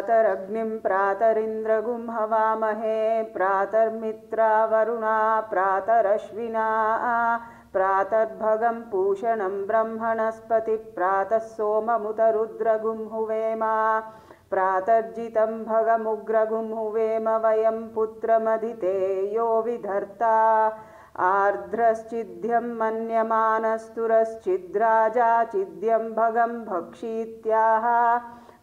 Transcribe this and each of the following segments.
प्रातरग्निं प्रातरिन्द्रगुं हवामहे प्रातर्मित्रा वरुणा प्रातरश्विना प्रातर्भगं पूषणं ब्रह्मणस्पति प्रातः सोममुत रुद्रगुं हुवेम प्रातर्जितं भगमुग्रगुं हुवेम वयं पुत्रमदिते यो विधर्ता आर्द्रश्चिद्यं मन्यमानस्तुरश्चिद्राजाचिद्यं भगं भक्षीत्याह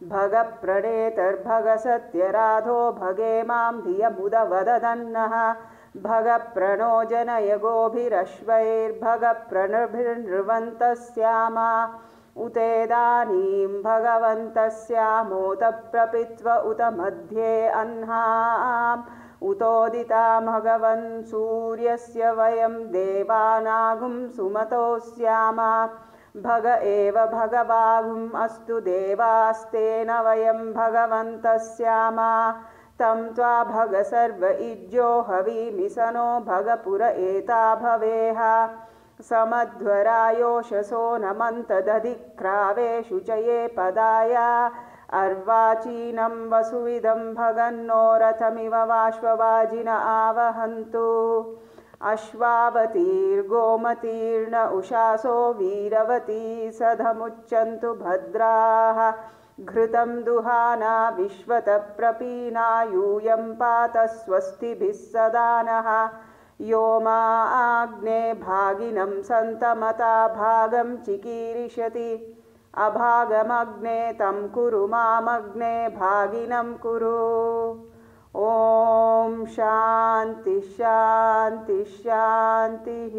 भगप्रणेतर्भगसत्यराधो भगे मां धियमुदवददन्नः भगप्रणो जनयगोभिरश्वैर्भगप्रणभिर्नृवन्तः स्यामा उतेदानीं भगवन्तः स्यामोत प्रपित्व उत मध्ये अह्नाम् उतोदिता भगवन् सूर्यस्य वयं देवानागुं सुमतो स्यामा भग एव भगवागुम् अस्तु देवास्तेन वयं भगवन्तः स्यामा तं त्वा भग सर्व इज्जो हवीमिसनो भगपुर एता भवेह समध्वरायोषसो नमन्तदधिक्रावे शुचये पदाय अर्वाचीनं वसुविदं भगन्नो रथमिव वाश्ववाजिन आवहन्तु अश्वावतीर्गोमतीर्न उषासो वीरवती सधमुच्चन्तु भद्राः घृतं दुहाना विश्वतः प्रपीना यूयं पात स्वस्तिभिः सदा नः यो मा आग्ने भागिनं सन्तमता भागं चिकीर्षति अभागमग्ने तं कुरु मामग्ने भागिनं कुरु ॐ शान्ति शान्ति शान्तिः।